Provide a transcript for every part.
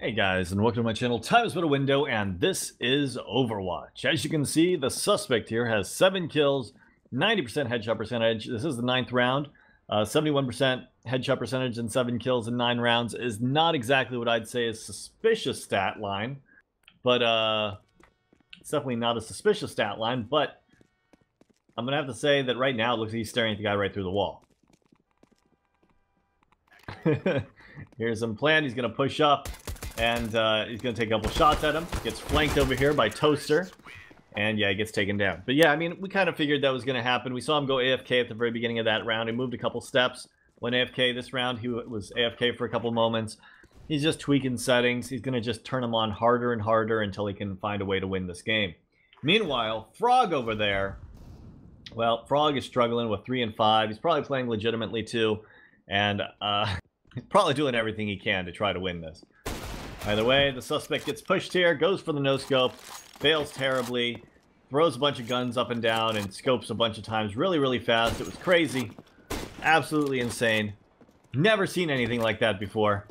Hey guys, and welcome to my channel, Time is but a Window, and this is Overwatch. As you can see, the suspect here has 7 kills, 90% headshot percentage. This is the 9th round. 71% headshot percentage and 7 kills in 9 rounds is not exactly what I'd say is suspicious stat line. But it's definitely not a suspicious stat line, but I'm going to have to say that right now it looks like he's staring at the guy right through the wall. Here's him planned. He's going to push up. And he's going to take a couple shots at him. Gets flanked over here by Toaster. And yeah, he gets taken down. But yeah, I mean, we kind of figured that was going to happen. We saw him go AFK at the very beginning of that round. He moved a couple steps. Went AFK this round. He was AFK for a couple moments. He's just tweaking settings. He's going to just turn them on harder and harder until he can find a way to win this game. Meanwhile, Frog over there. Well, Frog is struggling with 3 and 5. He's probably playing legitimately too. And he's probably doing everything he can to try to win this. Either way, the suspect gets pushed here, goes for the no-scope, fails terribly, throws a bunch of guns up and down, and scopes a bunch of times really, really fast. It was crazy. Absolutely insane. Never seen anything like that before.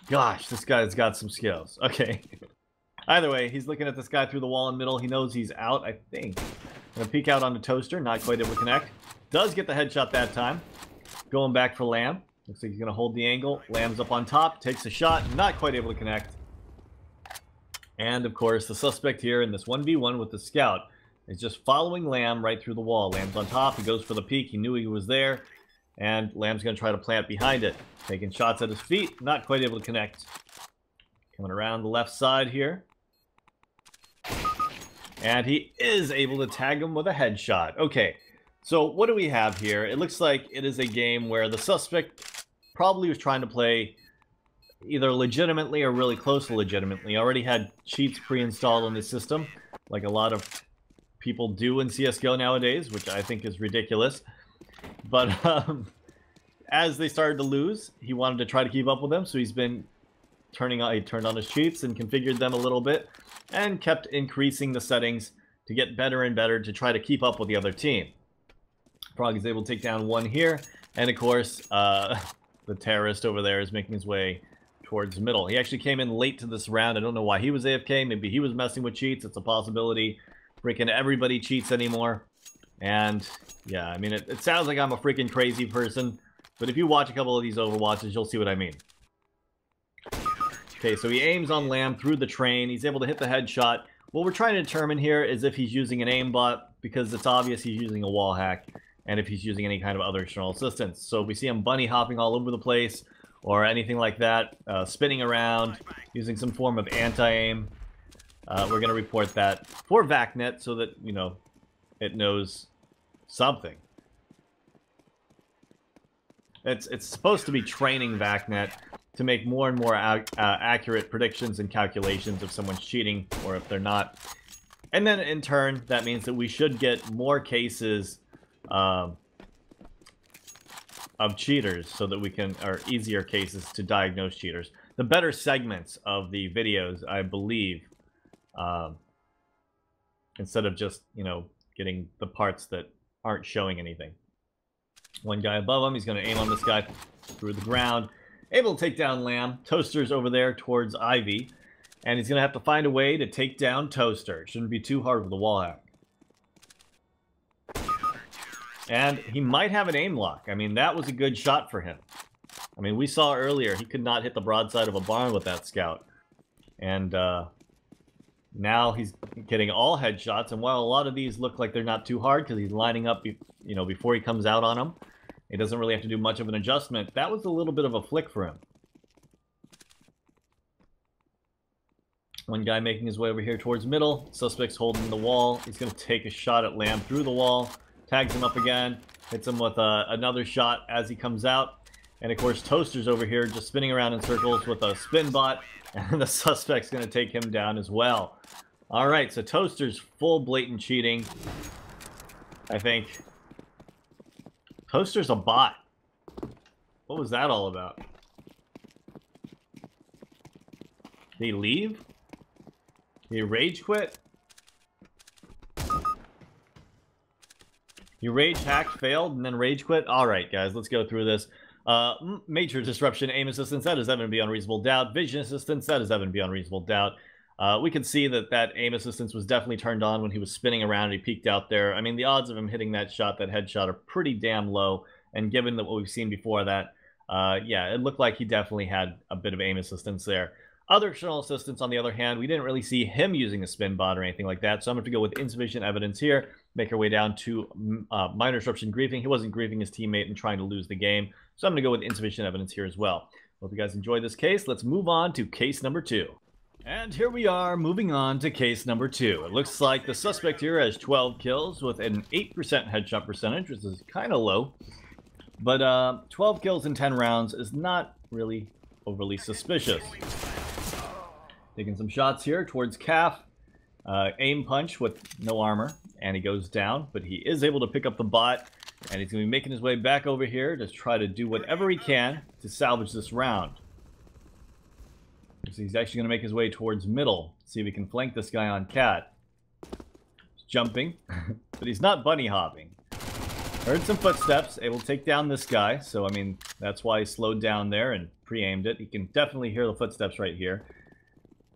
Gosh, this guy's got some skills. Okay. Either way, he's looking at this guy through the wall in the middle. He knows he's out, I think. Gonna peek out onto Toaster, not quite able to connect. Does get the headshot that time. Going back for Lamb. Looks like he's going to hold the angle. Lamb's up on top. Takes a shot. Not quite able to connect. And, of course, the suspect here in this 1v1 with the scout is just following Lamb right through the wall. Lamb's on top. He goes for the peek. He knew he was there. And Lamb's going to try to plant behind it. Taking shots at his feet. Not quite able to connect. Coming around the left side here. And he is able to tag him with a headshot. Okay. So what do we have here? It looks like it is a game where the suspect probably was trying to play either legitimately or really close to legitimately. Already had cheats pre-installed on the system, like a lot of people do in CSGO nowadays, which I think is ridiculous. But as they started to lose, he wanted to try to keep up with them, so he turned on his cheats and configured them a little bit, and kept increasing the settings to get better and better to try to keep up with the other team. Frog is able to take down one here, and of course, the terrorist over there is making his way towards middle. He actually came in late to this round. I don't know why he was AFK. Maybe he was messing with cheats. It's a possibility. Freaking everybody cheats anymore. And yeah, I mean, it sounds like I'm a freaking crazy person, but if you watch a couple of these Overwatches, you'll see what I mean. Okay, so he aims on Lamb through the train. He's able to hit the headshot. What we're trying to determine here is if he's using an aimbot, because it's obvious he's using a wall hack, and if he's using any kind of other external assistance. So if we see him bunny hopping all over the place, or anything like that, spinning around, using some form of anti-aim, we're going to report that for VACnet so that, you know, it knows something. It's supposed to be training VACnet to make more and more accurate predictions and calculations if someone's cheating or if they're not. And then in turn, that means that we should get more cases of cheaters so that we can, or easier cases to diagnose cheaters. The better segments of the videos, I believe, instead of just, you know, getting the parts that aren't showing anything. One guy above him, he's going to aim on this guy through the ground. Able to take down Lamb. Toaster's over there towards Ivy. And he's going to have to find a way to take down Toaster. It shouldn't be too hard with the wall hack. And he might have an aim lock. I mean, that was a good shot for him. I mean, we saw earlier he could not hit the broadside of a barn with that scout. And now he's getting all headshots. And while a lot of these look like they're not too hard because he's lining up, you know, before he comes out on them, he doesn't really have to do much of an adjustment. That was a little bit of a flick for him. One guy making his way over here towards middle. Suspect's holding the wall. He's going to take a shot at Lamb through the wall. Tags him up again. Hits him with another shot as he comes out. And of course, Toaster's over here just spinning around in circles with a spin bot. And the suspect's going to take him down as well. Alright, so Toaster's full blatant cheating. I think. Toaster's a bot. What was that all about? Did he leave? Did he rage quit? You rage hacked, failed, and then rage quit? Alright, guys, let's go through this. Major disruption, aim assistance, that is evident beyond reasonable doubt. Vision assistance, that is evident beyond reasonable doubt. We can see that that aim assistance was definitely turned on when he was spinning around and he peeked out there. I mean, the odds of him hitting that shot, that headshot, are pretty damn low. And given that what we've seen before that, yeah, it looked like he definitely had a bit of aim assistance there. Other external assistance, on the other hand, we didn't really see him using a spin bot or anything like that, so I'm going to go with insufficient evidence here, make our way down to minor disruption griefing. He wasn't griefing his teammate and trying to lose the game, so I'm going to go with insufficient evidence here as well. Hope you guys enjoyed this case. Let's move on to case number 2. And here we are, moving on to case number 2. It looks like the suspect here has 12 kills with an 8% headshot percentage, which is kind of low. But 12 kills in 10 rounds is not really overly suspicious. Taking some shots here towards Calf. Aim punch with no armor, and he goes down, but he is able to pick up the bot, and he's going to be making his way back over here to try to do whatever he can to salvage this round. So he's actually going to make his way towards middle, see if he can flank this guy on Cat. He's jumping, but he's not bunny hopping. Heard some footsteps, able to take down this guy, so I mean, that's why he slowed down there and pre-aimed it. He can definitely hear the footsteps right here.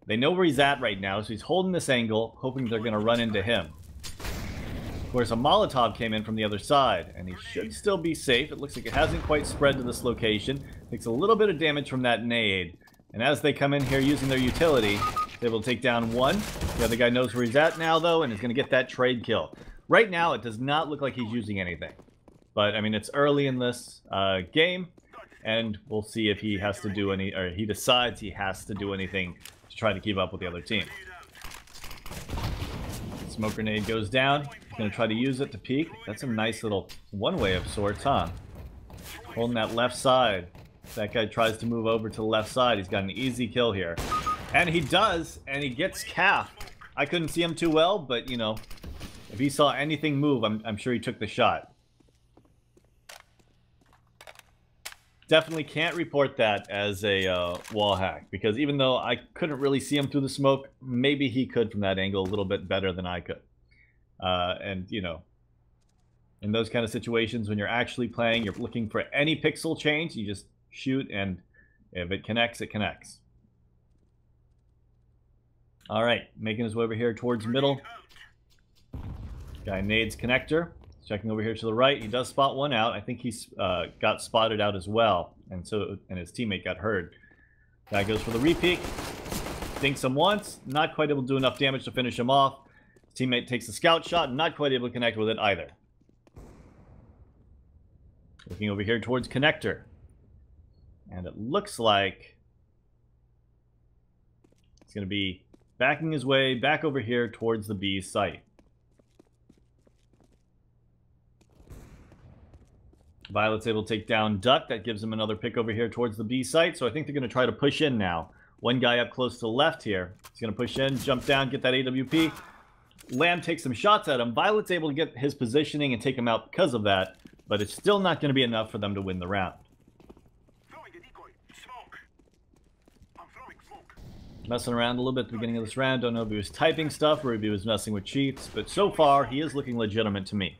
They know where he's at right now, so he's holding this angle, hoping they're going to run into him. Of course, a Molotov came in from the other side, and he should still be safe. It looks like it hasn't quite spread to this location. Takes a little bit of damage from that nade. And as they come in here using their utility, they're able to take down one. The other guy knows where he's at now, though, and is going to get that trade kill. Right now, it does not look like he's using anything. But, I mean, it's early in this game, and we'll see if he has to do any, or he decides he has to do anything to try to keep up with the other team. Smoke grenade goes down. He's going to try to use it to peek. That's a nice little one-way of sorts, huh? Holding that left side. If that guy tries to move over to the left side, he's got an easy kill here. And he does, and he gets Calf. I couldn't see him too well, but, you know, if he saw anything move, I'm sure he took the shot. Definitely can't report that as a wall hack, because even though I couldn't really see him through the smoke, maybe he could from that angle a little bit better than I could. And, you know, in those kind of situations when you're actually playing, you're looking for any pixel change, you just shoot, and if it connects, it connects. All right, making his way over here towards middle. Guy nades connector. Checking over here to the right, he does spot one out. I think he's got spotted out as well, and his teammate got hurt. Guy goes for the repeat, dinks him once, not quite able to do enough damage to finish him off. His teammate takes a scout shot, not quite able to connect with it either. Looking over here towards connector, and it looks like he's going to be backing his way back over here towards the B site. Violet's able to take down Duck. That gives him another pick over here towards the B site. So I think they're going to try to push in now. One guy up close to the left here. He's going to push in, jump down, get that AWP. Lamb takes some shots at him. Violet's able to get his positioning and take him out because of that. But it's still not going to be enough for them to win the round. Messing around a little bit at the beginning of this round. Don't know if he was typing stuff or if he was messing with cheats. But so far, he is looking legitimate to me.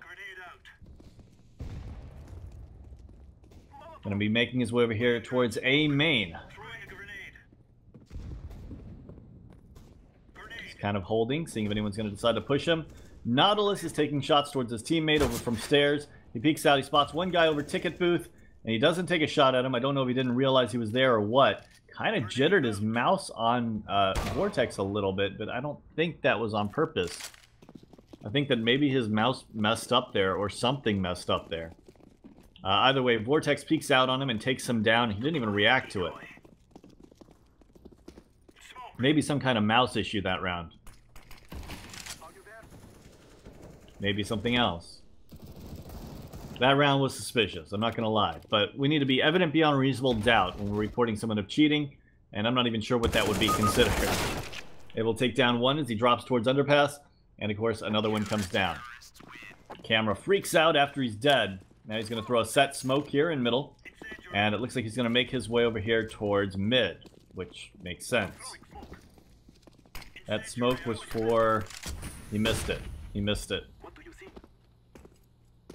Going to be making his way over here towards A main. He's kind of holding, seeing if anyone's going to decide to push him. Nautilus is taking shots towards his teammate over from stairs. He peeks out, he spots one guy over ticket booth, and he doesn't take a shot at him. I don't know if he didn't realize he was there or what. Kind of jittered his mouse on Vortex a little bit, but I don't think that was on purpose. I think that maybe his mouse messed up there or something messed up there. Either way, Vortex peeks out on him and takes him down. He didn't even react to it. Maybe some kind of mouse issue that round. Maybe something else. That round was suspicious, I'm not going to lie. But we need to be evident beyond reasonable doubt when we're reporting someone of cheating. And I'm not even sure what that would be considered. Able to take down one as he drops towards underpass. And of course, another one comes down. Camera freaks out after he's dead. Now he's going to throw a set smoke here in middle. And it looks like he's going to make his way over here towards mid, which makes sense. That smoke was for... He missed it. He missed it.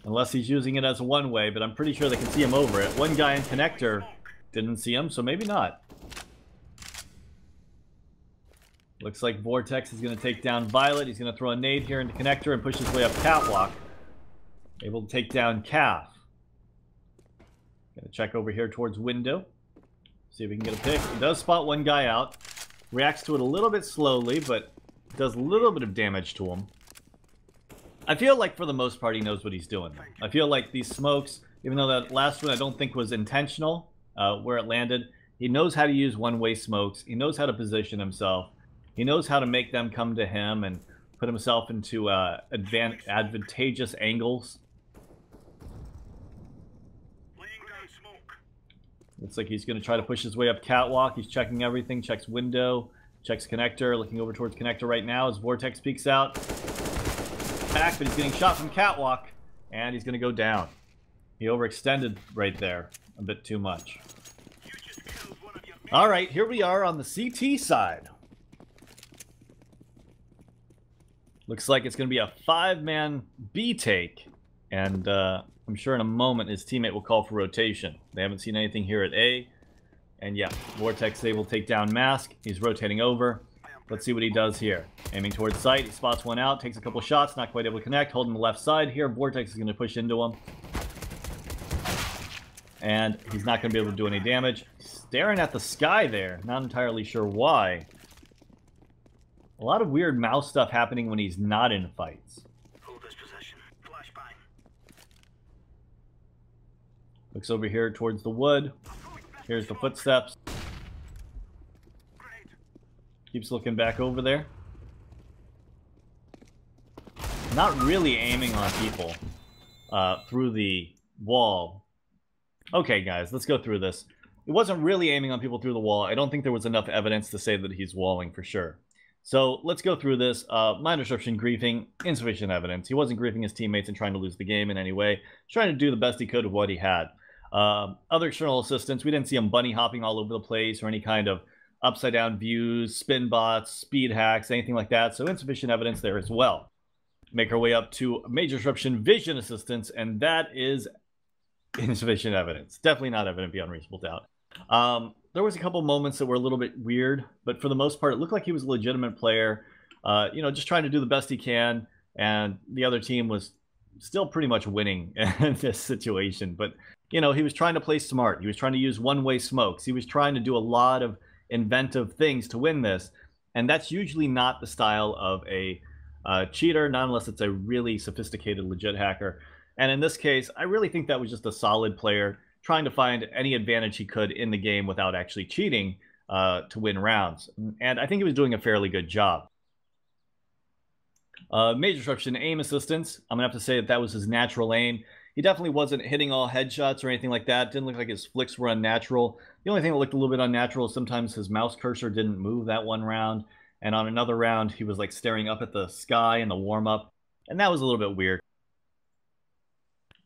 Unless he's using it as a one-way, but I'm pretty sure they can see him over it. One guy in connector didn't see him, so maybe not. Looks like Vortex is going to take down Violet. He's going to throw a nade here into connector and push his way up catwalk. Able to take down Calf. Going to check over here towards window. See if we can get a pick. He does spot one guy out. Reacts to it a little bit slowly, but does a little bit of damage to him. I feel like for the most part he knows what he's doing. I feel like these smokes, even though that last one I don't think was intentional, where it landed, he knows how to use one-way smokes. He knows how to position himself. He knows how to make them come to him and put himself into advantageous angles. Looks like he's going to try to push his way up catwalk. He's checking everything. Checks window. Checks connector. Looking over towards connector right now as Vortex peeks out. Back, but he's getting shot from catwalk. And he's going to go down. He overextended right there a bit too much. Alright, here we are on the CT side. Looks like it's going to be a 5-man B take. And I'm sure in a moment his teammate will call for rotation. They haven't seen anything here at A. And yeah, Vortex able to take down Mask. He's rotating over. Let's see what he does here. Aiming towards sight. He spots one out. Takes a couple shots. Not quite able to connect. Holding the left side here. Vortex is going to push into him. And he's not going to be able to do any damage. Staring at the sky there. Not entirely sure why. A lot of weird mouse stuff happening when he's not in fights. Looks over here towards the wood. Here's the footsteps. Keeps looking back over there. Not really aiming on people through the wall. Okay, guys, let's go through this. It wasn't really aiming on people through the wall. I don't think there was enough evidence to say that he's walling for sure. So let's go through this. Minor disruption, griefing, insufficient evidence. He wasn't griefing his teammates and trying to lose the game in any way. He's trying to do the best he could with what he had. Other external assistance, we didn't see him bunny hopping all over the place or any kind of upside down views, spin bots, speed hacks, anything like that. So insufficient evidence there as well. Make our way up to major disruption, vision assistance, and that is insufficient evidence. Definitely not evident beyond reasonable doubt. There was a couple moments that were a little bit weird, but for the most part, it looked like he was a legitimate player, you know, just trying to do the best he can, and the other team was still pretty much winning in this situation. But, you know, he was trying to play smart. He was trying to use one-way smokes. He was trying to do a lot of inventive things to win this, and that's usually not the style of a cheater, not unless it's a really sophisticated, legit hacker. And in this case, I really think that was just a solid player trying to find any advantage he could in the game without actually cheating to win rounds. And I think he was doing a fairly good job. Major disruption, aim assistance. I'm going to have to say that that was his natural aim. He definitely wasn't hitting all headshots or anything like that. Didn't look like his flicks were unnatural. The only thing that looked a little bit unnatural is sometimes his mouse cursor didn't move that one round. And on another round, he was like staring up at the sky in the warm-up. And that was a little bit weird.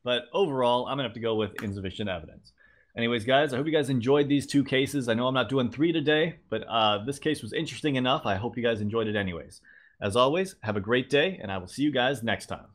But overall, I'm going to have to go with insufficient evidence. Anyways, guys, I hope you guys enjoyed these two cases. I know I'm not doing 3 today, but this case was interesting enough. I hope you guys enjoyed it anyways. As always, have a great day, and I will see you guys next time.